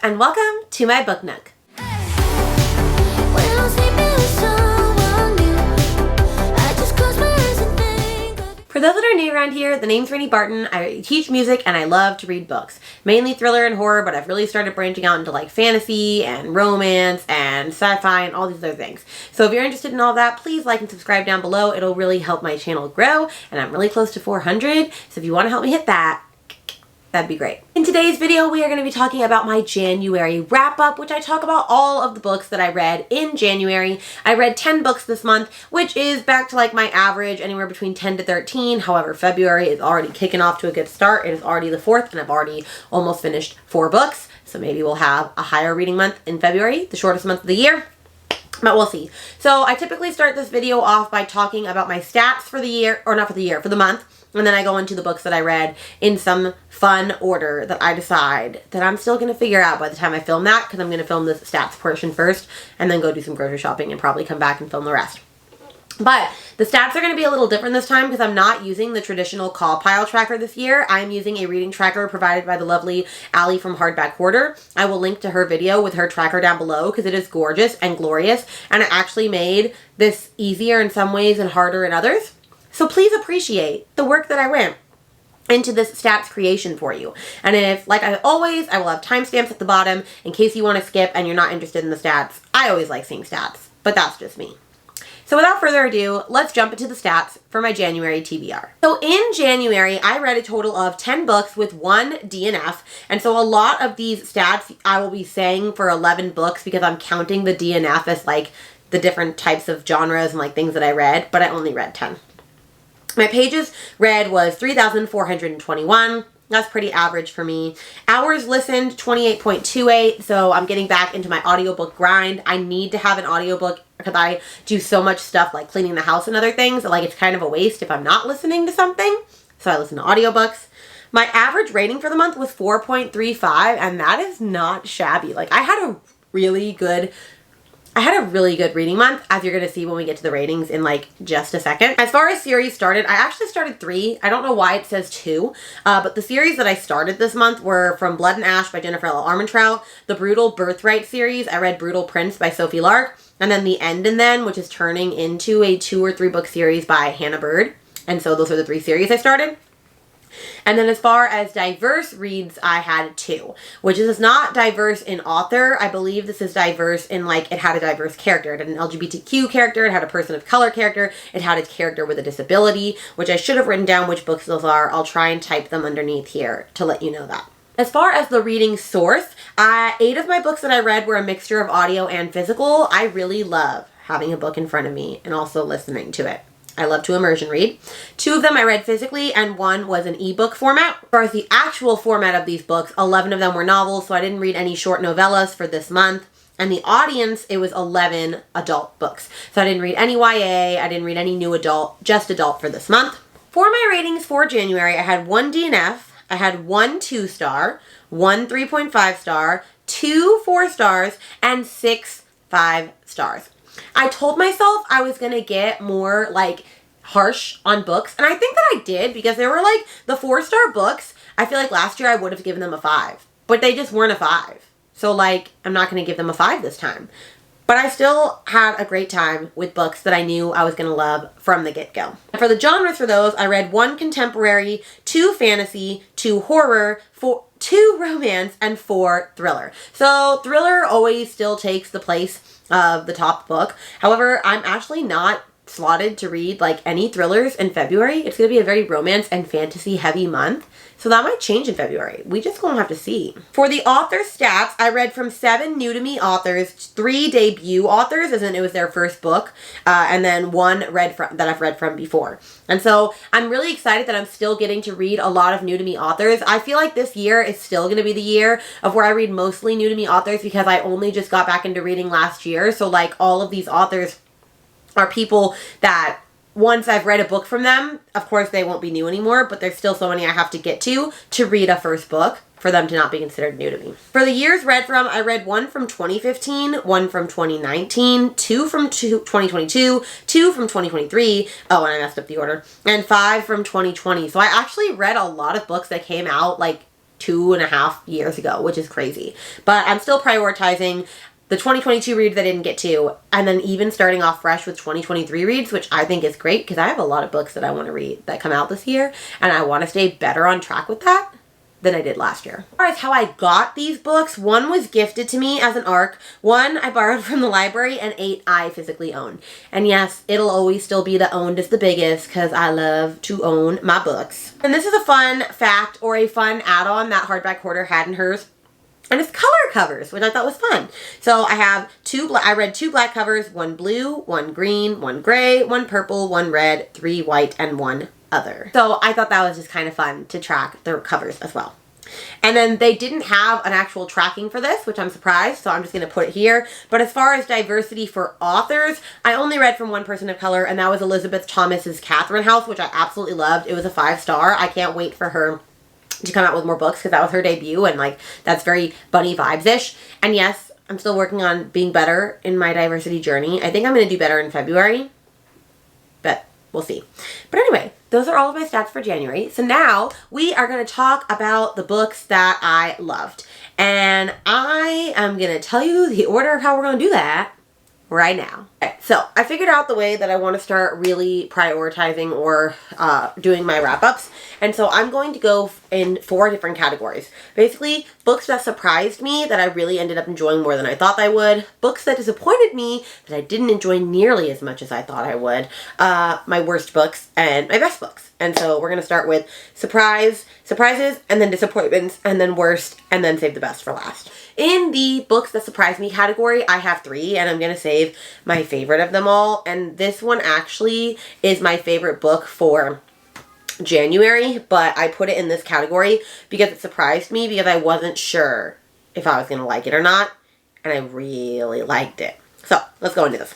and welcome to my book nook. For those that are new around here, the name's Rainy Barton. I teach music and I love to read books. Mainly thriller and horror, but I've really started branching out into like fantasy and romance and sci-fi and all these other things. So if you're interested in all that, please like and subscribe down below. It'll really help my channel grow, and I'm really close to 400. So if you want to help me hit that, that'd be great. In today's video, we are going to be talking about my January wrap-up, which I talk about all of the books that I read in January. I read 10 books this month, which is back to like my average, anywhere between 10 to 13. However, February is already kicking off to a good start. It is already the 4th, and I've already almost finished 4 books. So maybe we'll have a higher reading month in February, the shortest month of the year. But we'll see. So I typically start this video off by talking about my stats for the year, or not for the year, for the month. And then I go into the books that I read in some fun order that I decide that I'm still going to figure out by the time I film that, because I'm going to film this stats portion first and then go do some grocery shopping and probably come back and film the rest. But the stats are going to be a little different this time because I'm not using the traditional call pile tracker this year. I'm using a reading tracker provided by the lovely Allie from Hardback Hoarder. I will link to her video with her tracker down below because it is gorgeous and glorious, and it actually made this easier in some ways and harder in others. So please appreciate the work that I went into this stats creation for you. And if, like I always, I will have timestamps at the bottom in case you want to skip and you're not interested in the stats. I always like seeing stats, but that's just me. So without further ado, let's jump into the stats for my January TBR. So in January, I read a total of 10 books with 1 DNF. And so a lot of these stats I will be saying for 11 books because I'm counting the DNF as like the different types of genres and like things that I read, but I only read 10. My pages read was 3,421. That's pretty average for me. Hours listened, 28.28. So I'm getting back into my audiobook grind. I need to have an audiobook because I do so much stuff like cleaning the house and other things. Like it's kind of a waste if I'm not listening to something. So I listen to audiobooks. My average rating for the month was 4.35, and that is not shabby. Like I had a really good reading month, as you're going to see when we get to the ratings in like just a second. As far as series started, I actually started 3. I don't know why it says 2, but the series that I started this month were From Blood and Ash by Jennifer L. Armentrout, the Brutal Birthright series. I read Brutal Prince by Sophie Lark, and then The End and Then, which is turning into a 2 or 3 book series by Hannah Bird. And so those are the 3 series I started. And then as far as diverse reads, I had 2, which is not diverse in author. I believe this is diverse in like it had a diverse character. It had an LGBTQ character, it had a person of color character, it had a character with a disability, which I should have written down which books those are. I'll try and type them underneath here to let you know that. As far as the reading source, 8 of my books that I read were a mixture of audio and physical. I really love having a book in front of me and also listening to it. I love to immersion read. 2 of them I read physically, and 1 was an ebook format. As far as the actual format of these books, 11 of them were novels, so I didn't read any short novellas for this month. And the audience, it was 11 adult books. So I didn't read any YA, I didn't read any new adult, just adult for this month. For my ratings for January, I had 1 DNF, I had 1 2-star, 1 3.5 star, 2 4 stars, and 6 5 stars. I told myself I was going to get more like harsh on books, and I think that I did because there were like the 4-star books. I feel like last year I would have given them a 5, but they just weren't a 5. So like I'm not going to give them a 5 this time. But I still had a great time with books that I knew I was going to love from the get-go. For the genres for those, I read 1 contemporary, 2 fantasy, 2 horror, 2 romance, and 4 thriller. So thriller always still takes the place of the top book. However, I'm actually not slotted to read like any thrillers in February. It's going to be a very romance and fantasy heavy month. So that might change in February. We just gonna have to see. For the author stats, I read from 7 new to me authors, 3 debut authors, as in it was their first book, and then 1 that I've read from before. And so I'm really excited that I'm still getting to read a lot of new to me authors. I feel like this year is still gonna be the year of where I read mostly new to me authors because I only just got back into reading last year. So like all of these authors are people that once I've read a book from them, of course they won't be new anymore, but there's still so many I have to get to read a first book for them to not be considered new to me. For the years read from, I read 1 from 2015, 1 from 2019, 2 from 2022, 2 from 2023, oh, and I messed up the order, and 5 from 2020. So I actually read a lot of books that came out like 2.5 years ago, which is crazy. But I'm still prioritizing the 2022 reads I didn't get to, and then even starting off fresh with 2023 reads, which I think is great because I have a lot of books that I want to read that come out this year, and I want to stay better on track with that than I did last year. As far as how I got these books, one was gifted to me as an ARC, one I borrowed from the library, and 8 I physically own. And yes, it'll always still be the owned is the biggest because I love to own my books. And this is a fun fact or a fun add-on that Hardback Hoarder had in hers. And it's color covers, which I thought was fun. So I have I read 2 black covers, 1 blue, 1 green, 1 gray, 1 purple, 1 red, 3 white, and 1 other. So I thought that was just kind of fun to track their covers as well. And then they didn't have an actual tracking for this, which I'm surprised, so I'm just going to put it here. But as far as diversity for authors, I only read from one person of color, and that was Elizabeth Thomas's Catherine House, which I absolutely loved. It was a 5-star. I can't wait for her to come out with more books because that was her debut, and like that's very bunny vibes-ish. And yes, I'm still working on being better in my diversity journey. I think I'm going to do better in February, but we'll see. But anyway, those are all of my stats for January. So now we are going to talk about the books that I loved, and I am going to tell you the order of how we're going to do that right now. Okay, so I figured out the way that I want to start really prioritizing or doing my wrap-ups. And so I'm going to go in 4 different categories. Basically, books that surprised me that I really ended up enjoying more than I thought I would. Books that disappointed me that I didn't enjoy nearly as much as I thought I would. My worst books and my best books. And so we're going to start with surprises, and then disappointments, and then worst, and then save the best for last. In the books that surprised me category, I have 3, and I'm going to save my favorite of them all. And this one actually is my favorite book for January, but I put it in this category because it surprised me because I wasn't sure if I was going to like it or not, and I really liked it. So let's go into this.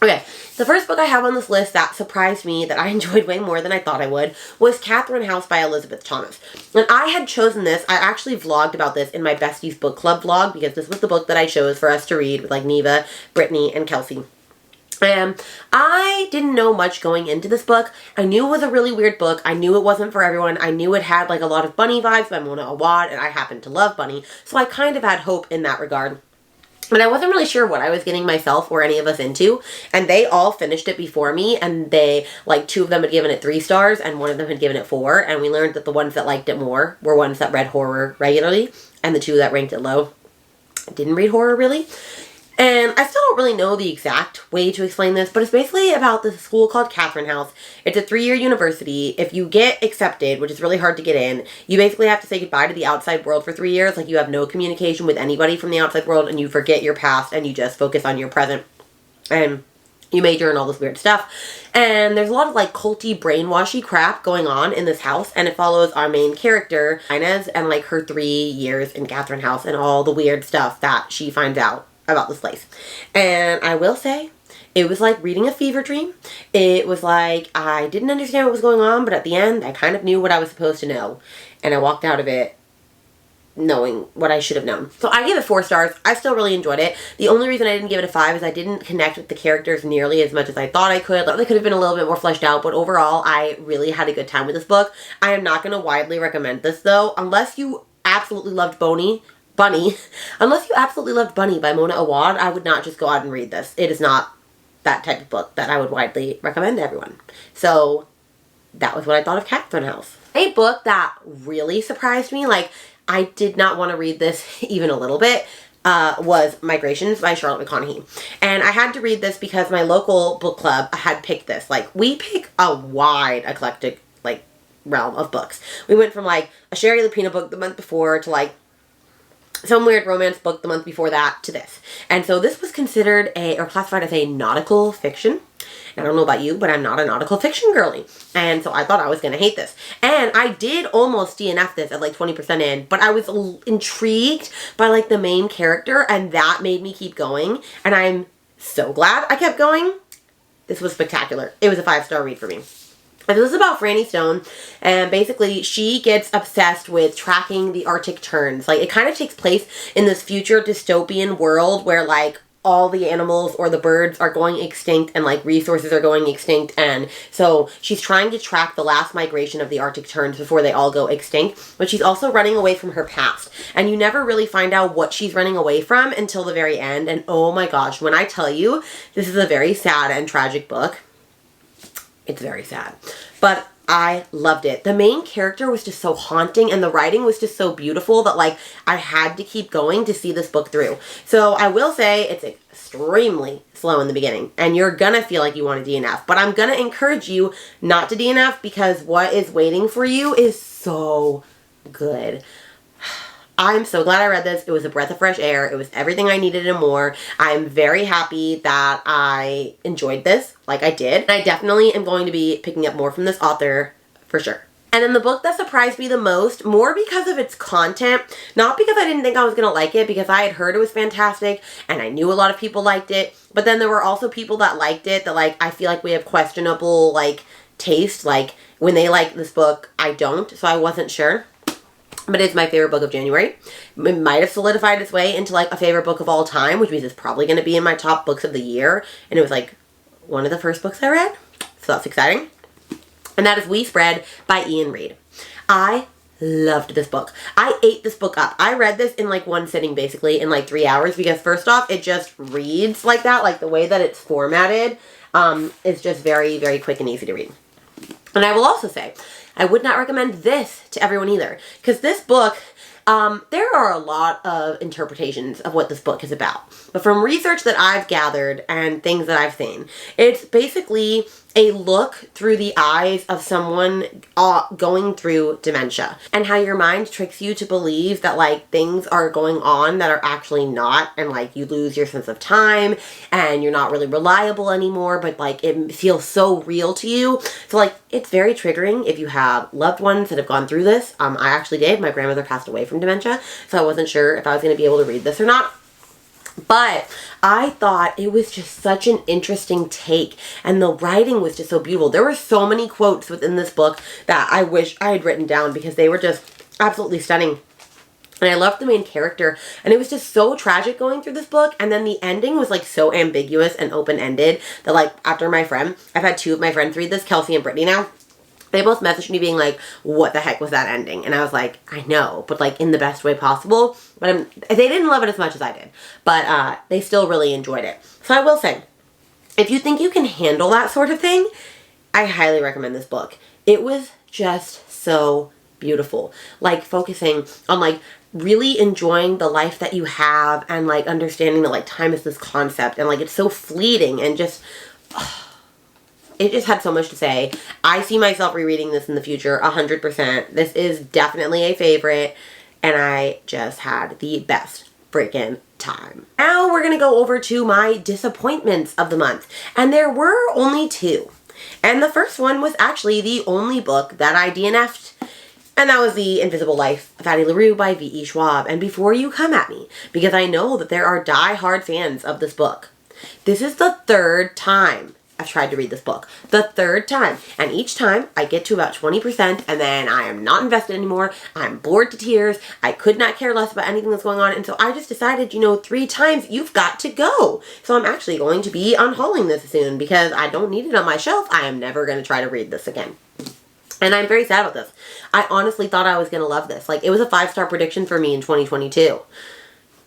Okay, the first book I have on this list that surprised me, that I enjoyed way more than I thought I would, was Catherine House by Elizabeth Thomas. And I had chosen this, I actually vlogged about this in my Besties Book Club vlog because this was the book that I chose for us to read with like Neva, Brittany, and Kelsey. I didn't know much going into this book. I knew it was a really weird book. I knew it wasn't for everyone. I knew it had like a lot of bunny vibes by Mona Awad, and I happen to love bunny, so I kind of had hope in that regard. But I wasn't really sure what I was getting myself or any of us into, and they all finished it before me, and they, like, 2 of them had given it 3 stars, and 1 of them had given it 4, and we learned that the ones that liked it more were ones that read horror regularly, and the 2 that ranked it low didn't read horror really. And I still don't really know the exact way to explain this, but it's basically about this school called Catherine House. It's a 3-year university. If you get accepted, which is really hard to get in, you basically have to say goodbye to the outside world for 3 years. Like, you have no communication with anybody from the outside world, and you forget your past, and you just focus on your present. And you major in all this weird stuff. And there's a lot of like culty, brainwashy crap going on in this house, and it follows our main character, Inez, and like her 3 years in Catherine House and all the weird stuff that she finds out about this place. And I will say, it was like reading a fever dream. It was like I didn't understand what was going on, but at the end I kind of knew what I was supposed to know, and I walked out of it knowing what I should have known. So I gave it 4 stars. I still really enjoyed it. The only reason I didn't give it a 5 is I didn't connect with the characters nearly as much as I thought I could. Like, they could have been a little bit more fleshed out, but overall I really had a good time with this book. I am not going to widely recommend this though, unless you absolutely loved Bunny. Unless you absolutely loved Bunny by Mona Awad, I would not just go out and read this. It is not that type of book that I would widely recommend to everyone. So that was what I thought of Catherine House. A book that really surprised me, like I did not want to read this even a little bit, was Migrations by Charlotte McConaughey. And I had to read this because my local book club had picked this. Like, we pick a wide, eclectic, like, realm of books. We went from, like, a Sherry Lupino book the month before to, like, some weird romance book the month before that to this. And so this was considered or classified as a nautical fiction. And I don't know about you, but I'm not a nautical fiction girly. And so I thought I was going to hate this. And I did almost DNF this at like 20% in, but I was intrigued by like the main character, and that made me keep going. And I'm so glad I kept going. This was spectacular. It was a 5-star read for me. And this is about Franny Stone, and basically she gets obsessed with tracking the Arctic terns. Like, it kind of takes place in this future dystopian world where, like, all the animals or the birds are going extinct and like resources are going extinct, and so she's trying to track the last migration of the Arctic terns before they all go extinct, but she's also running away from her past, and you never really find out what she's running away from until the very end. And oh my gosh, when I tell you this is a very sad and tragic book, it's very sad, but I loved it. The main character was just so haunting, and the writing was just so beautiful that like I had to keep going to see this book through. So I will say it's extremely slow in the beginning, and you're gonna feel like you want to DNF, but I'm gonna encourage you not to DNF because what is waiting for you is so good. I'm so glad I read this. It was a breath of fresh air. It was everything I needed and more. I'm very happy that I enjoyed this like I did. And I definitely am going to be picking up more from this author for sure. And then the book that surprised me the most, more because of its content, not because I didn't think I was going to like it, because I had heard it was fantastic and I knew a lot of people liked it. But then there were also people that liked it that like I feel like we have questionable like taste. Like when they like this book, I don't. So I wasn't sure. But it's my favorite book of January. It might have solidified its way into like a favorite book of all time, which means it's probably going to be in my top books of the year. And it was like one of the first books I read. So that's exciting. And that is We Spread by Ian Reid. I loved this book. I ate this book up. I read this in like one sitting basically in like 3 hours because first off, it just reads like that. Like the way that it's formatted is just very, very quick and easy to read. And I will also say, I would not recommend this to everyone either. Because this book, there are a lot of interpretations of what this book is about. But from research that I've gathered and things that I've seen, it's basically a look through the eyes of someone going through dementia, and how your mind tricks you to believe that like things are going on that are actually not, and like you lose your sense of time and you're not really reliable anymore, but like it feels so real to you. So like it's very triggering if you have loved ones that have gone through this. I actually did. My grandmother passed away from dementia, so I wasn't sure if I was going to be able to read this or not. But I thought it was just such an interesting take, and the writing was just so beautiful. There were so many quotes within this book that I wish I had written down because they were just absolutely stunning. And I loved the main character, and it was just so tragic going through this book, and then the ending was like so ambiguous and open-ended that like after I've had two of my friends read this, Kelsey and Brittany now. They both messaged me being like, what the heck was that ending? And I was like, I know, but like in the best way possible. But they didn't love it as much as I did. But they still really enjoyed it. So I will say, if you think you can handle that sort of thing, I highly recommend this book. It was just so beautiful. Like focusing on like really enjoying the life that you have, and like understanding that like time is this concept, and like it's so fleeting, and just... it just had so much to say. I see myself rereading this in the future 100%. This is definitely a favorite, and I just had the best freaking time. Now we're going to go over to my disappointments of the month, and there were only two. And the first one was actually the only book that I DNF'd, and that was The Invisible Life of Addie LaRue by V.E. Schwab. And before you come at me, because I know that there are die-hard fans of this book, this is the third time I've tried to read this book. The third time. And each time I get to about 20% and then I am not invested anymore. I'm bored to tears. I could not care less about anything that's going on. And so I just decided, 3 times you've got to go. So I'm actually going to be unhauling this soon because I don't need it on my shelf. I am never going to try to read this again. And I'm very sad about this. I honestly thought I was going to love this. Like, it was a 5-star prediction for me in 2022.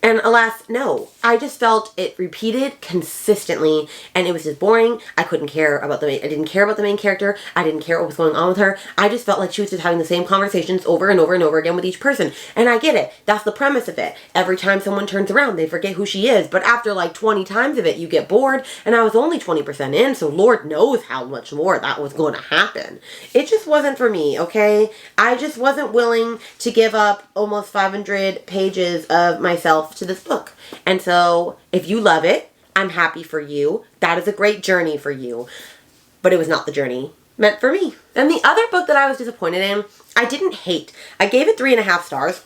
And alas, no. I just felt it repeated consistently, and it was just boring. I didn't care about the main character. I didn't care what was going on with her. I just felt like she was just having the same conversations over and over and over again with each person. And I get it. That's the premise of it. Every time someone turns around, they forget who she is. But after like 20 times of it, you get bored. And I was only 20% in, so Lord knows how much more that was going to happen. It just wasn't for me, okay? I just wasn't willing to give up almost 500 pages of myself to this book. And so if you love it, I'm happy for you. That is a great journey for you. But it was not the journey meant for me. And the other book that I was disappointed in, I didn't hate. I gave it 3.5 stars.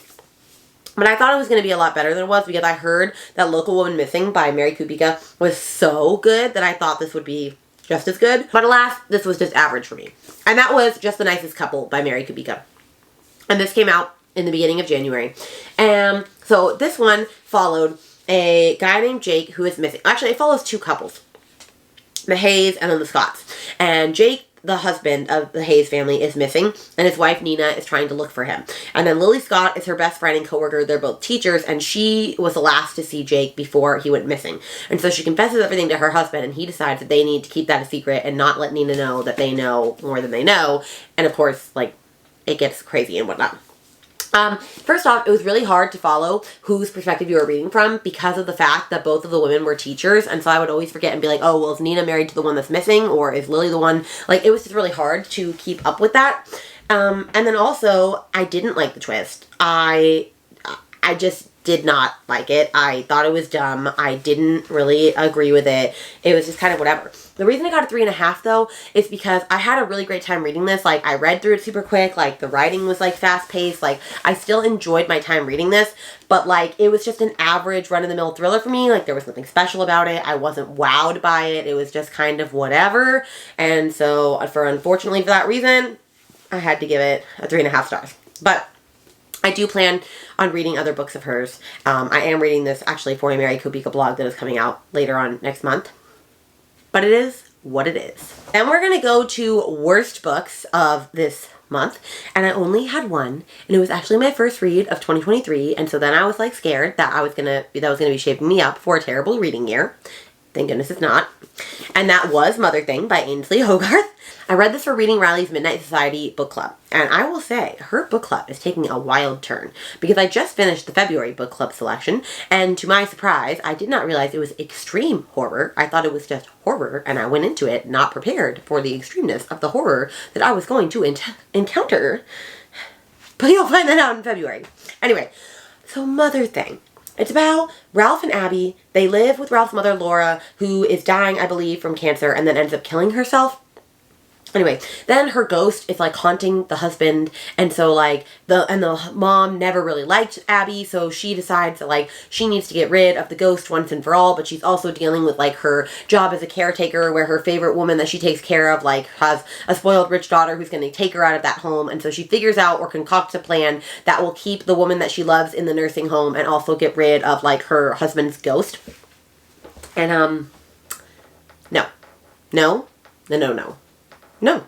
But I thought it was going to be a lot better than it was because I heard that Local Woman Missing by Mary Kubica was so good that I thought this would be just as good. But alas, this was just average for me. And that was Just the Nicest Couple by Mary Kubica. And this came out in the beginning of January. And so this one followed a guy named Jake who is missing. Actually, it follows two couples. The Hayes and then the Scotts. And Jake, the husband of the Hayes family, is missing, and his wife Nina is trying to look for him. And then Lily Scott is her best friend and coworker. They're both teachers, and she was the last to see Jake before he went missing. And so she confesses everything to her husband, and he decides that they need to keep that a secret and not let Nina know that they know more than they know. And of course, like, it gets crazy and whatnot. First off, it was really hard to follow whose perspective you were reading from because of the fact that both of the women were teachers, and so I would always forget and be like, oh, well, is Nina married to the one that's missing, or is Lily the one? Like, it was just really hard to keep up with that. And then also, I didn't like the twist. I just did not like it. I thought it was dumb. I didn't really agree with it. It was just kind of whatever. The reason I got a 3.5 though is because I had a really great time reading this. Like, I read through it super quick. Like, the writing was like fast paced. Like, I still enjoyed my time reading this, but like, it was just an average run of the mill thriller for me. Like, there was nothing special about it. I wasn't wowed by it. It was just kind of whatever. And so unfortunately for that reason, I had to give it a 3.5 stars. But I do plan on reading other books of hers. I am reading this actually for a Mary Kubika blog that is coming out later on next month. But it is what it is. Then we're going to go to worst books of this month. And I only had one. And it was actually my first read of 2023. And so then I was like scared that that was going to be shaping me up for a terrible reading year. Thank goodness it's not. And that was Mother Thing by Ainsley Hogarth. I read this for Reading Riley's Midnight Society book club. And I will say, her book club is taking a wild turn. Because I just finished the February book club selection. And to my surprise, I did not realize it was extreme horror. I thought it was just horror. And I went into it not prepared for the extremeness of the horror that I was going to encounter. But you'll find that out in February. Anyway, so Mother Thing. It's about Ralph and Abby. They live with Ralph's mother, Laura, who is dying, I believe, from cancer and then ends up killing herself. Anyway, then her ghost is like haunting the husband, and so like the mom never really liked Abby, so she decides that like she needs to get rid of the ghost once and for all, but she's also dealing with like her job as a caretaker where her favorite woman that she takes care of like has a spoiled rich daughter who's going to take her out of that home, and so she figures out or concocts a plan that will keep the woman that she loves in the nursing home and also get rid of like her husband's ghost. And No.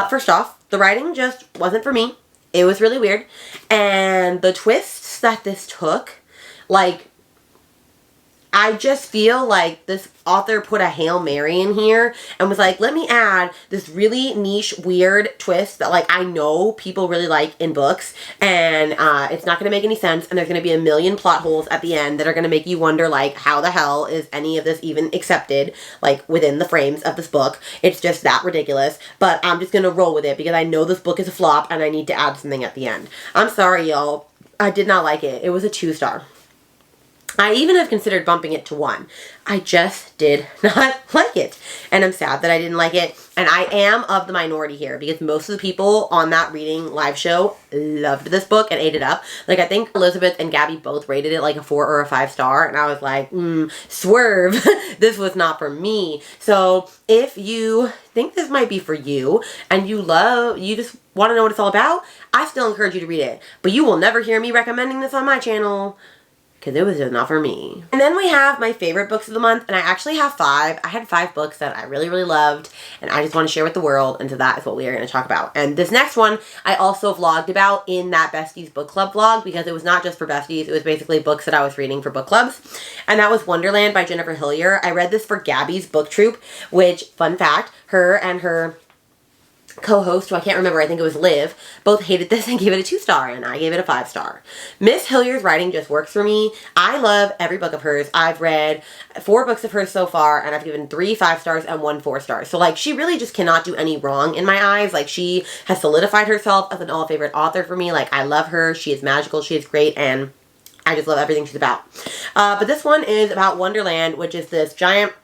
First off, the writing just wasn't for me. It was really weird. And the twists that this took, like, I just feel like this author put a Hail Mary in here and was like, let me add this really niche, weird twist that, like, I know people really like in books, and it's not going to make any sense, and there's going to be a million plot holes at the end that are going to make you wonder, like, how the hell is any of this even accepted, like, within the frames of this book? It's just that ridiculous, but I'm just going to roll with it because I know this book is a flop and I need to add something at the end. I'm sorry, y'all. I did not like it. It was a 2-star. I even have considered bumping it to 1. I just did not like it. And I'm sad that I didn't like it. And I am of the minority here because most of the people on that reading live show loved this book and ate it up. Like, I think Elizabeth and Gabby both rated it like a 4 or a 5-star. And I was like, swerve. This was not for me. So if you think this might be for you and you just want to know what it's all about, I still encourage you to read it. But you will never hear me recommending this on my channel, because it was just not for me. And then we have my favorite books of the month, and I actually have 5. I had 5 books that I really, really loved, and I just want to share with the world, and so that is what we are going to talk about. And this next one, I also vlogged about in that Besties Book Club vlog, because it was not just for Besties, it was basically books that I was reading for book clubs. And that was Wonderland by Jennifer Hillier. I read this for Gabby's book troupe, which, fun fact, her and her co-host, who I can't remember, I think it was Liv, both hated this and gave it a 2-star, and I gave it a 5-star. Miss Hillier's writing just works for me. I love every book of hers. I've read 4 books of hers so far, and I've given 3 5-stars and 1 4-star. So, like, she really just cannot do any wrong in my eyes. Like, she has solidified herself as an all-favorite author for me. Like, I love her. She is magical. She is great, and I just love everything she's about. But this one is about Wonderland, which is this giant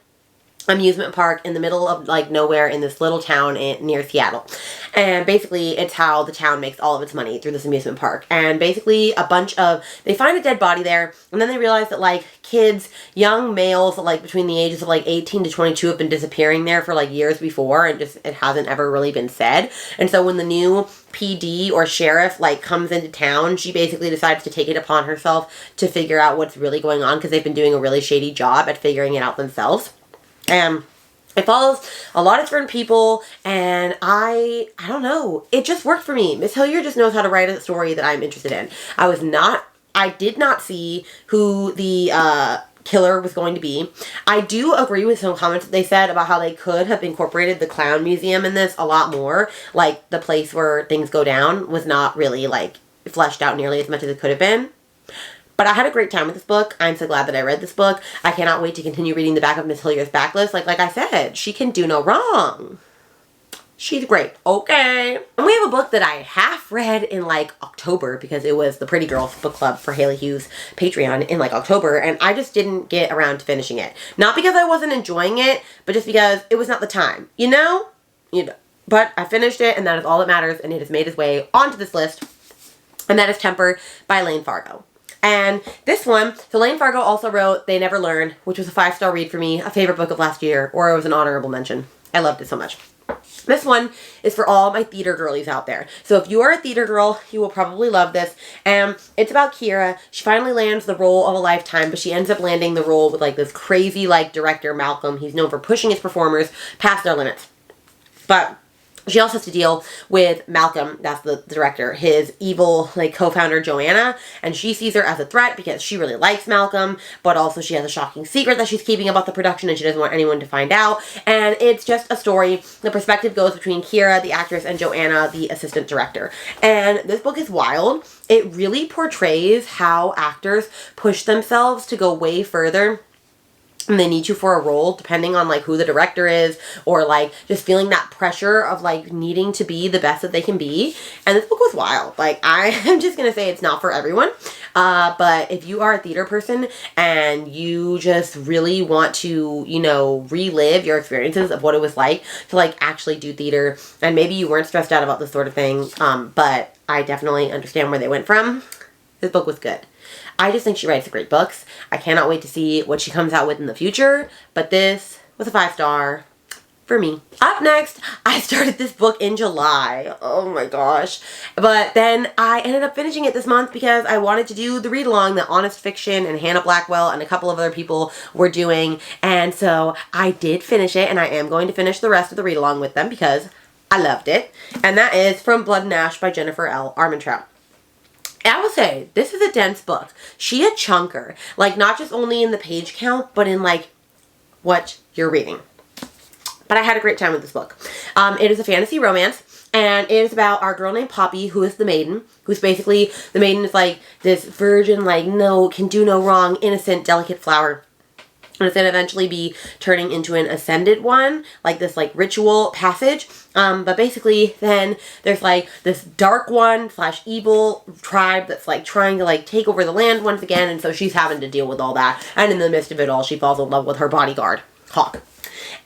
amusement park in the middle of like nowhere in this little town near Seattle. And basically it's how the town makes all of its money, through this amusement park. And basically they find a dead body there, and then they realize that like kids, young males like between the ages of like 18 to 22 have been disappearing there for like years before, and just it hasn't ever really been said. And so when the new PD or sheriff like comes into town, she basically decides to take it upon herself to figure out what's really going on, because they've been doing a really shady job at figuring it out themselves. And it follows a lot of different people, and I don't know, it just worked for me. Miss Hilliard just knows how to write a story that I'm interested in. I did not see who the killer was going to be. I do agree with some comments that they said about how they could have incorporated the clown museum in this a lot more. Like, the place where things go down was not really like fleshed out nearly as much as it could have been. But I had a great time with this book. I'm so glad that I read this book. I cannot wait to continue reading the back of Miss Hilliard's backlist. Like I said, she can do no wrong. She's great. Okay. And we have a book that I half read in like October, because it was the Pretty Girls book club for Haley Hughes Patreon in like October, and I just didn't get around to finishing it. Not because I wasn't enjoying it, but just because it was not the time. You know? But I finished it, and that is all that matters, and it has made its way onto this list. And that is Temper by Lane Fargo. And this one, so Lane Fargo also wrote They Never Learn, which was a 5-star read for me, a favorite book of last year, or it was an honorable mention. I loved it so much. This one is for all my theater girlies out there. So if you are a theater girl, you will probably love this. And it's about Kira. She finally lands the role of a lifetime, but she ends up landing the role with like this crazy like director, Malcolm. He's known for pushing his performers past their limits. But she also has to deal with Malcolm, that's the director, his evil like co-founder Joanna, and she sees her as a threat because she really likes Malcolm, but also she has a shocking secret that she's keeping about the production and she doesn't want anyone to find out. And it's just a story. The perspective goes between Kira, the actress, and Joanna, the assistant director. And this book is wild. It really portrays how actors push themselves to go way further and they need you for a role, depending on like who the director is, or like just feeling that pressure of like needing to be the best that they can be. And this book was wild. Like, I am just gonna say it's not for everyone, but if you are a theater person and you just really want to, you know, relive your experiences of what it was like to like actually do theater, and maybe you weren't stressed out about this sort of thing, but I definitely understand where they went from, this book was good. I just think she writes great books. I cannot wait to see what she comes out with in the future, but this was a 5-star for me. Up next, I started this book in July. Oh my gosh. But then I ended up finishing it this month because I wanted to do the read-along that Honest Fiction and Hannah Blackwell and a couple of other people were doing, and so I did finish it, and I am going to finish the rest of the read-along with them because I loved it. And that is From Blood and Ash by Jennifer L. Armentrout. I will say, this is a dense book. She a chunker. Like, not just only in the page count, but in, like, what you're reading. But I had a great time with this book. It is a fantasy romance, and it is about our girl named Poppy, who is the maiden. Who's basically, the maiden is, like, this virgin, like, no, can do no wrong, innocent, delicate flower. And it's going to eventually be turning into an ascended one, like this like ritual passage. But basically then there's like this dark one / evil tribe that's like trying to like take over the land once again. And so she's having to deal with all that. And in the midst of it all, she falls in love with her bodyguard, Hawk.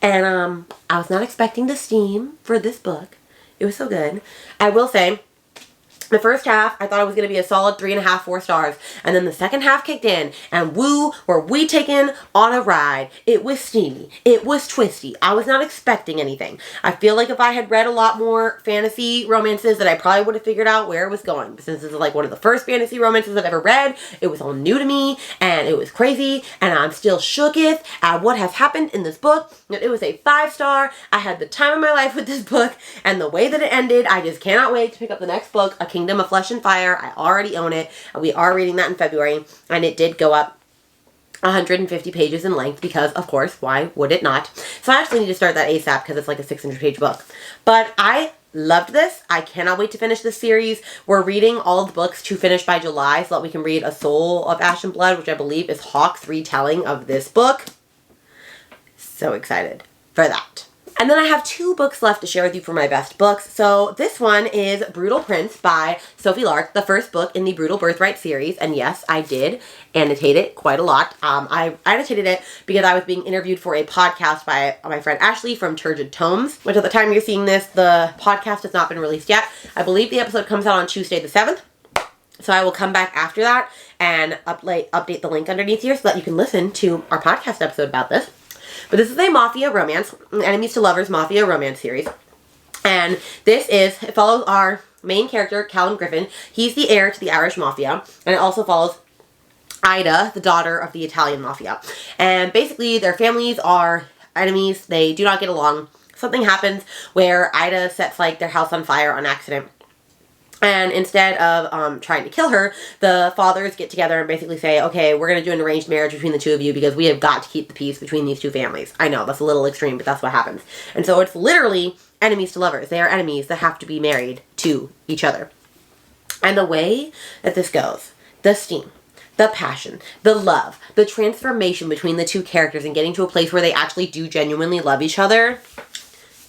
And I was not expecting the steam for this book. It was so good. I will say, the first half, I thought it was going to be a solid 3.5, 4 stars. And then the second half kicked in, and woo, were we taken on a ride. It was steamy. It was twisty. I was not expecting anything. I feel like if I had read a lot more fantasy romances, that I probably would have figured out where it was going. But since this is like one of the first fantasy romances I've ever read, it was all new to me, and it was crazy, and I'm still shooketh at what has happened in this book. It was a 5-star. I had the time of my life with this book, and the way that it ended, I just cannot wait to pick up the next book, A Kingdom of Flesh and Fire. I already own it, and we are reading that in February, and it did go up 150 pages in length because, of course, why would it not? So I actually need to start that ASAP because it's like a 600-page book. But I loved this. I cannot wait to finish this series. We're reading all of the books to finish by July so that we can read A Soul of Ash and Blood, which I believe is Hawk's retelling of this book. So excited for that. And then I have 2 books left to share with you for my best books. So this one is Brutal Prince by Sophie Lark, the first book in the Brutal Birthright series. And yes, I did annotate it quite a lot. I annotated it because I was being interviewed for a podcast by my friend Ashley from Turgid Tomes, which at the time you're seeing this, the podcast has not been released yet. I believe the episode comes out on Tuesday the 7th. So I will come back after that and update the link underneath here so that you can listen to our podcast episode about this. But this is a mafia romance, an enemies to lovers mafia romance series. And it follows our main character, Callum Griffin. He's the heir to the Irish mafia. And it also follows Ida, the daughter of the Italian mafia. And basically their families are enemies. They do not get along. Something happens where Ida sets their house on fire on accident. And instead of trying to kill her, the fathers get together and basically say, okay, we're going to do an arranged marriage between the 2 of you because we have got to keep the peace between these 2 families. I know, that's a little extreme, but that's what happens. And so it's literally enemies to lovers. They are enemies that have to be married to each other. And the way that this goes, the steam, the passion, the love, the transformation between the 2 characters and getting to a place where they actually do genuinely love each other,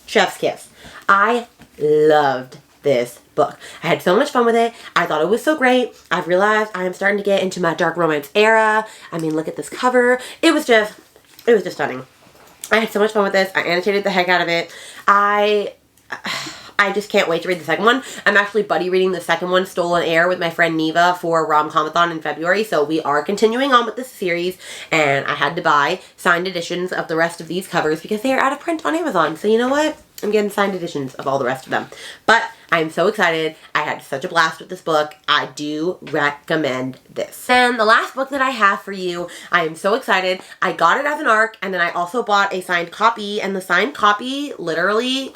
chef's kiss. I loved this book. I had so much fun with it. I thought it was so great. I've realized I am starting to get into my dark romance era. I mean, look at this cover. It was just stunning. I had so much fun with this. I annotated the heck out of it. I just can't wait to read the second one. I'm actually buddy reading the second one, Stolen Air, with my friend Neva for Rom-Comathon in February. So we are continuing on with this series, and I had to buy signed editions of the rest of these covers because they are out of print on Amazon. So you know what? I'm getting signed editions of all the rest of them. But I'm so excited. I had such a blast with this book. I do recommend this. And the last book that I have for you, I am so excited. I got it as an ARC, and then I also bought a signed copy, and the signed copy literally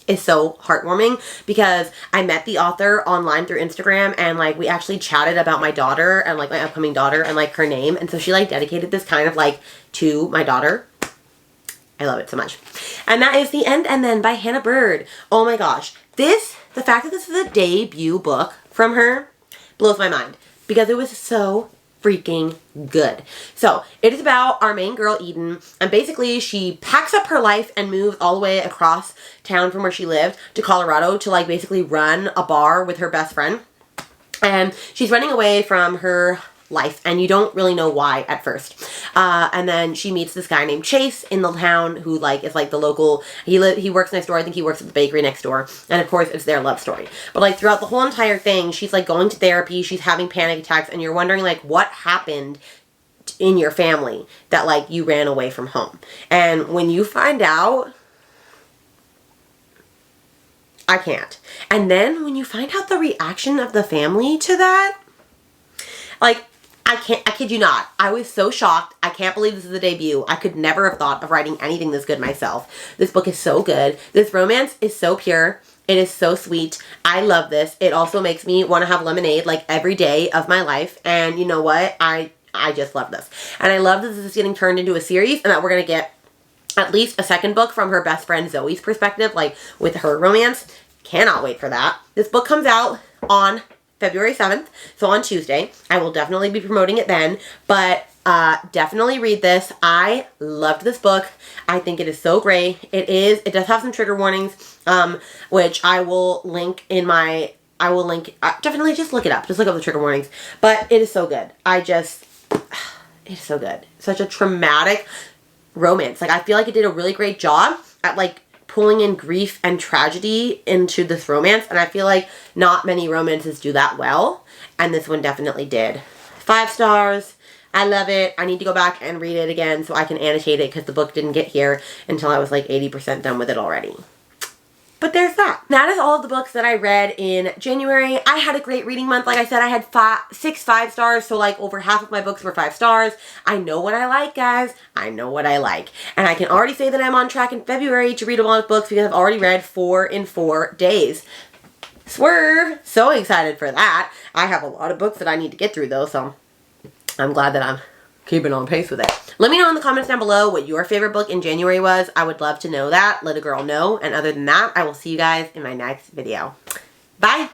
is so heartwarming because I met the author online through Instagram, and we actually chatted about my daughter and my upcoming daughter and her name, and so she dedicated this kind of to my daughter. I love it so much. And that is The End and Then by Hannah Bird. Oh my gosh. The fact that this is a debut book from her blows my mind because it was so freaking good. So it is about our main girl, Eden, and basically she packs up her life and moves all the way across town from where she lived to Colorado to basically run a bar with her best friend. And she's running away from her life, and you don't really know why at first. And then she meets this guy named Chase in the town who is the local, he works next door. I think he works at the bakery next door. And of course it's their love story. But throughout the whole entire thing, she's going to therapy, she's having panic attacks, and you're wondering what happened in your family that you ran away from home. And when you find out, I can't. And then when you find out the reaction of the family to that, I kid you not. I was so shocked. I can't believe this is a debut. I could never have thought of writing anything this good myself. This book is so good. This romance is so pure. It is so sweet. I love this. It also makes me want to have lemonade every day of my life. And you know what? I just love this. And I love that this is getting turned into a series and that we're going to get at least a second book from her best friend Zoe's perspective, with her romance. Cannot wait for that. This book comes out on February 7th, so on Tuesday. I will definitely be promoting it then, but definitely read this. I loved this book. I think it is so great. It does have some trigger warnings, which I will link in my, definitely just look it up. Just look up the trigger warnings, but it is so good. It is so good. Such a traumatic romance. I feel it did a really great job at pulling in grief and tragedy into this romance, and I feel not many romances do that well, and this one definitely did. 5 stars. I love it. I need to go back and read it again so I can annotate it because the book didn't get here until I was 80% done with it already. But there's that. That is all of the books that I read in January. I had a great reading month. Like I said, I had 6 5 stars, so over half of my books were 5 stars. I know what I like, guys. I know what I like. And I can already say that I'm on track in February to read a lot of books because I've already read 4 in 4 days. Swerve! So excited for that. I have a lot of books that I need to get through though, so I'm glad that I'm keeping on pace with it. Let me know in the comments down below what your favorite book in January was. I would love to know that. Let a girl know. And other than that, I will see you guys in my next video. Bye!